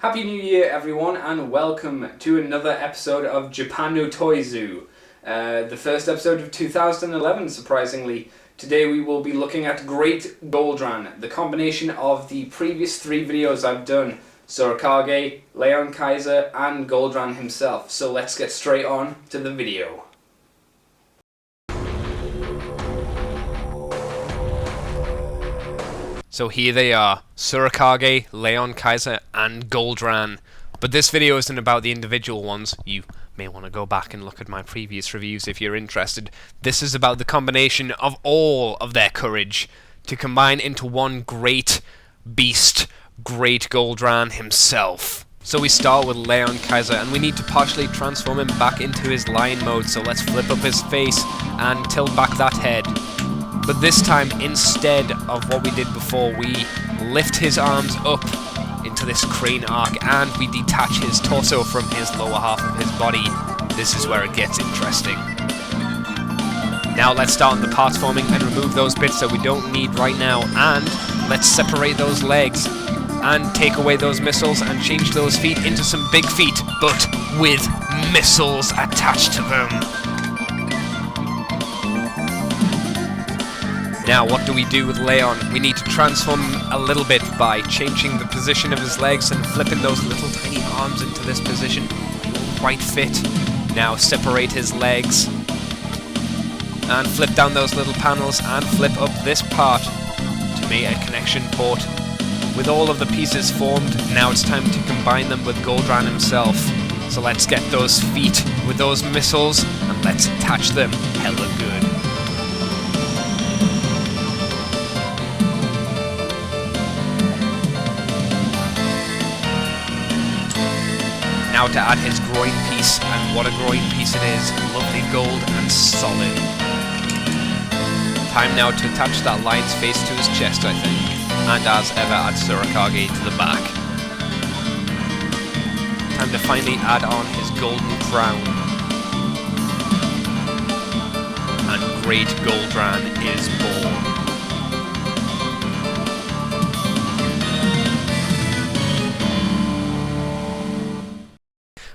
Happy New Year everyone, and welcome to another episode of Japan no Toyzu. The first episode of 2011, surprisingly. Today we will be looking at Great Goldran, the combination of the previous three videos I've done, Tsurakage, Leon Kaiser, and Goldran himself. So let's get straight on to the video. So here they are, Tsurakage, Leon Kaiser, and Goldran. But this video isn't about the individual ones. You may want to go back and look at my previous reviews if you're interested. This is about the combination of all of their courage to combine into one great beast, Great Goldran himself. So we start with Leon Kaiser, and we need to partially transform him back into his lion mode. So let's flip up his face and tilt back that head. But this time, instead of what we did before, we lift his arms up into this crane arc and we detach his torso from his lower half of his body. This is where it gets interesting. Now let's start on the parts forming and remove those bits that we don't need right now, and let's separate those legs and take away those missiles and change those feet into some big feet, but with missiles attached to them. Now, what do we do with Leon? We need to transform him a little bit by changing the position of his legs and flipping those little tiny arms into this position. Right fit. Now separate his legs and flip down those little panels and flip up this part to make a connection port. With all of the pieces formed, now it's time to combine them with Goldran himself. So let's get those feet with those missiles and let's attach them hella good. Now to add his groin piece, and what a groin piece it is, lovely gold and solid. Time now to attach that lion's face to his chest, I think, and as ever add Tsurakage to the back. Time to finally add on his golden crown. And Great Goldran is born.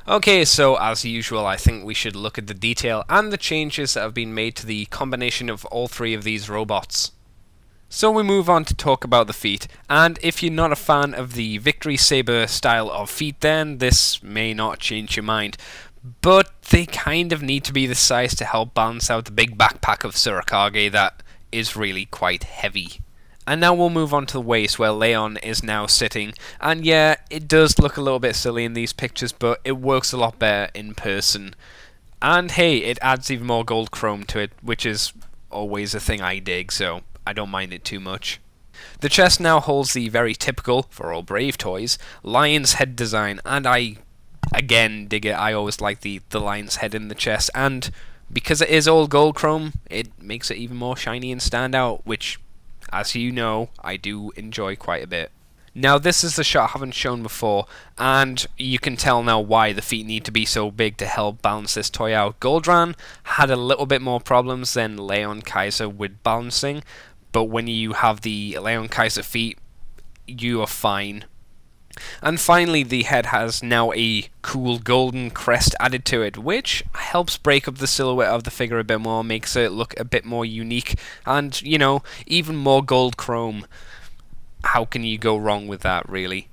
Okay, so as usual, I think we should look at the detail and the changes that have been made to the combination of all three of these robots. So we move on to talk about the feet, and if you're not a fan of the Victory Saber style of feet, then this may not change your mind. But they kind of need to be the size to help balance out the big backpack of Tsurakage that is really quite heavy. And now we'll move on to the waist, where Leon is now sitting. And yeah, it does look a little bit silly in these pictures, but it works a lot better in person. And hey, it adds even more gold chrome to it, which is always a thing I dig, so I don't mind it too much. The chest now holds the very typical, for all Brave toys, lion's head design, and I, again, dig it. I always like the lion's head in the chest, and because it is all gold chrome, it makes it even more shiny and stand out, which, as you know, I do enjoy quite a bit. Now this is the shot I haven't shown before, and you can tell now why the feet need to be so big to help balance this toy out. Goldran had a little bit more problems than Leon Kaiser with balancing, but when you have the Leon Kaiser feet, you are fine. And finally, the head has now a cool golden crest added to it, which helps break up the silhouette of the figure a bit more, makes it look a bit more unique, and, you know, even more gold chrome. How can you go wrong with that, really?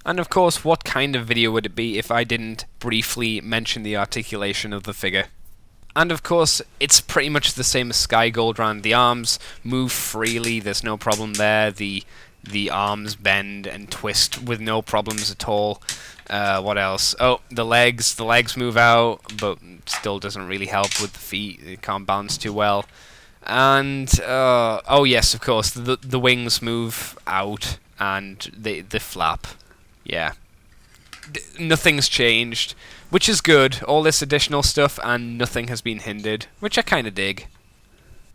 And of course, what kind of video would it be if I didn't briefly mention the articulation of the figure? And of course, it's pretty much the same as Sky Goldran. The arms move freely, there's no problem there. The arms bend and twist with no problems at all. What else? Oh, the legs move out, but still doesn't really help with the feet. They can't balance too well. And oh yes, of course, the wings move out and the flap. Yeah, nothing's changed, which is good. All this additional stuff and nothing has been hindered, which I kind of dig.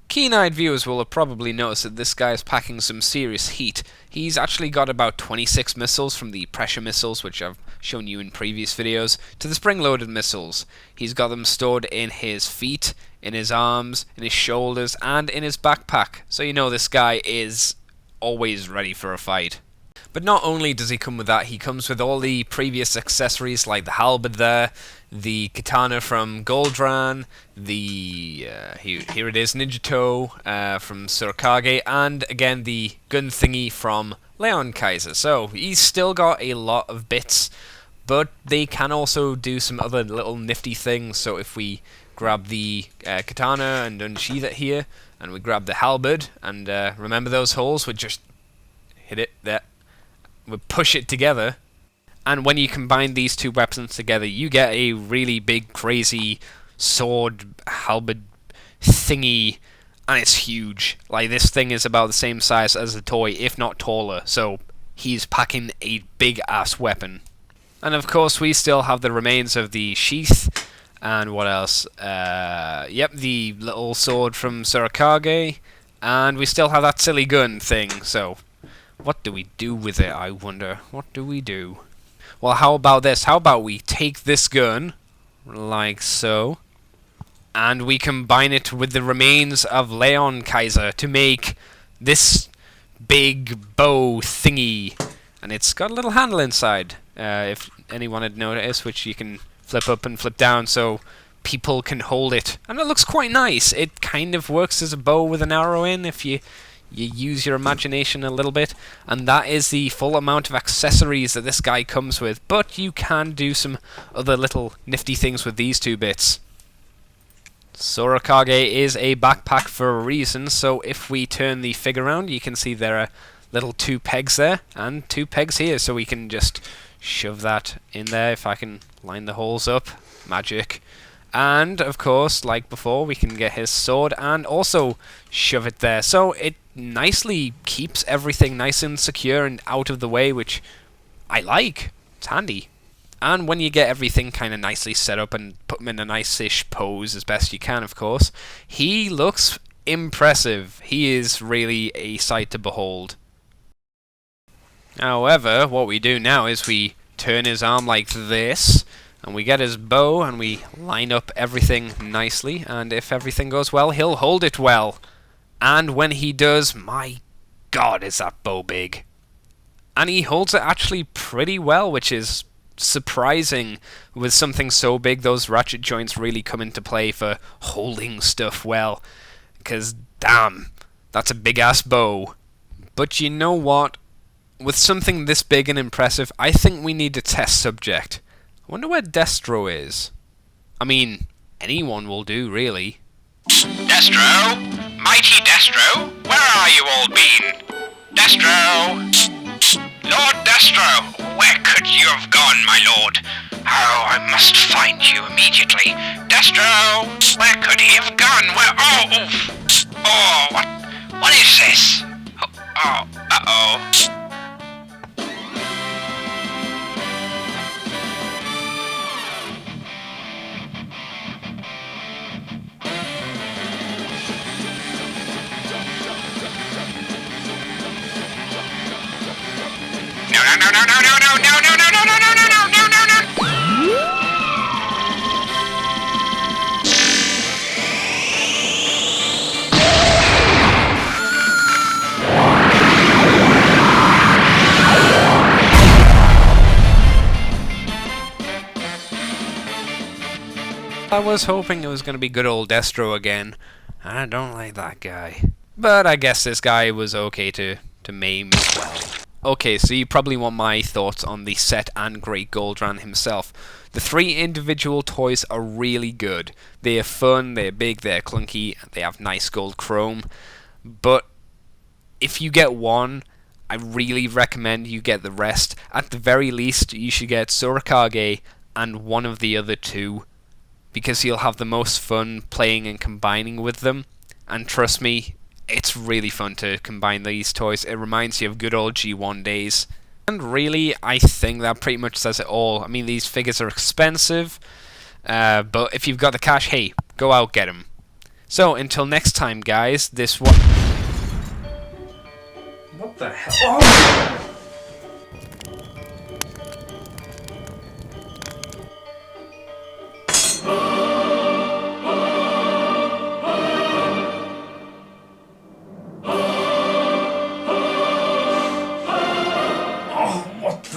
Keen-eyed viewers will have probably noticed that this guy is packing some serious heat. He's actually got about 26 missiles, from the pressure missiles, which I've shown you in previous videos, to the spring-loaded missiles. He's got them stored in his feet, in his arms, in his shoulders, and in his backpack. So you know this guy is always ready for a fight. But not only does he come with that, he comes with all the previous accessories like the halberd there, the katana from Goldran, the here it is, Ninja Toe from Tsurakage, and again the gun thingy from Leon Kaiser. So he's still got a lot of bits, but they can also do some other little nifty things. So if we grab the katana and unsheath it here, and we grab the halberd, and remember those holes, we just hit it there. We push it together, and when you combine these two weapons together, you get a really big, crazy sword halberd thingy, and it's huge. Like, this thing is about the same size as a toy, if not taller, so he's packing a big-ass weapon. And of course, we still have the remains of the sheath, and what else? Yep, the little sword from Tsurakage, and we still have that silly gun thing, so what do we do with it, I wonder? What do we do? Well, how about this? How about we take this gun, like so, and we combine it with the remains of Leon Kaiser to make this big bow thingy. And it's got a little handle inside, if anyone had noticed, which you can flip up and flip down so people can hold it. And it looks quite nice. It kind of works as a bow with an arrow in if you use your imagination a little bit, and that is the full amount of accessories that this guy comes with, but you can do some other little nifty things with these two bits. Tsurakage is a backpack for a reason, so if we turn the figure around, you can see there are little 2 pegs there, and 2 pegs here, so we can just shove that in there. If I can line the holes up, magic. And, of course, like before, we can get his sword and also shove it there. So it nicely keeps everything nice and secure and out of the way, which I like. It's handy. And when you get everything kind of nicely set up and put him in a nice-ish pose as best you can, of course, he looks impressive. He is really a sight to behold. However, what we do now is we turn his arm like this, and we get his bow, and we line up everything nicely, and if everything goes well, he'll hold it well. And when he does, my god, is that bow big. And he holds it actually pretty well, which is surprising. With something so big, those ratchet joints really come into play for holding stuff well. Because, damn, that's a big-ass bow. But you know what? With something this big and impressive, I think we need a test subject. I wonder where Destro is. I mean, anyone will do, really. Destro? Mighty Destro? Where are you all been? Destro? Lord Destro, where could you have gone, my lord? Oh, I must find you immediately. Destro, where could he have gone? Where? Oh, oof. Oh, what is this? Oh, uh-oh. I was hoping it was going to be good old Destro again. I don't like that guy. But I guess this guy was okay to maim as well. Okay, so you probably want my thoughts on the set and Great Goldran himself. The 3 individual toys are really good. They are fun, they're big, they're clunky, they have nice gold chrome. But if you get one, I really recommend you get the rest. At the very least, you should get Tsurakage and one of the other 2, because you'll have the most fun playing and combining with them. And trust me, it's really fun to combine these toys. It reminds you of good old G1 days. And really, I think that pretty much says it all. I mean, these figures are expensive, but if you've got the cash, hey, go out, get them. So, until next time, guys, this one... What the hell? Oh!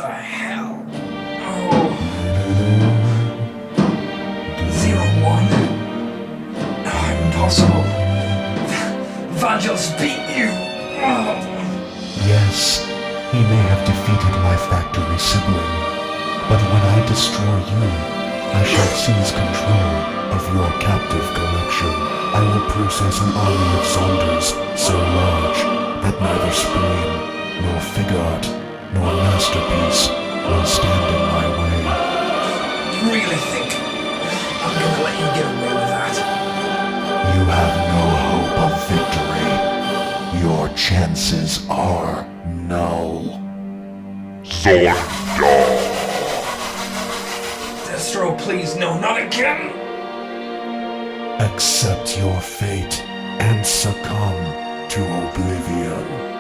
the hell? Oh. 0-1? Oh, impossible. Vangel's beat you. Oh. Yes, he may have defeated my factory sibling, but when I destroy you, I shall seize control of your captive collection. I will process an army of Zonders so large that neither spleen, nor figart, nor masterpiece will stand in my way. You really think I'm gonna let you get away with that? You have no hope of victory. Your chances are null. Destro, please, no, not again! Accept your fate and succumb to oblivion.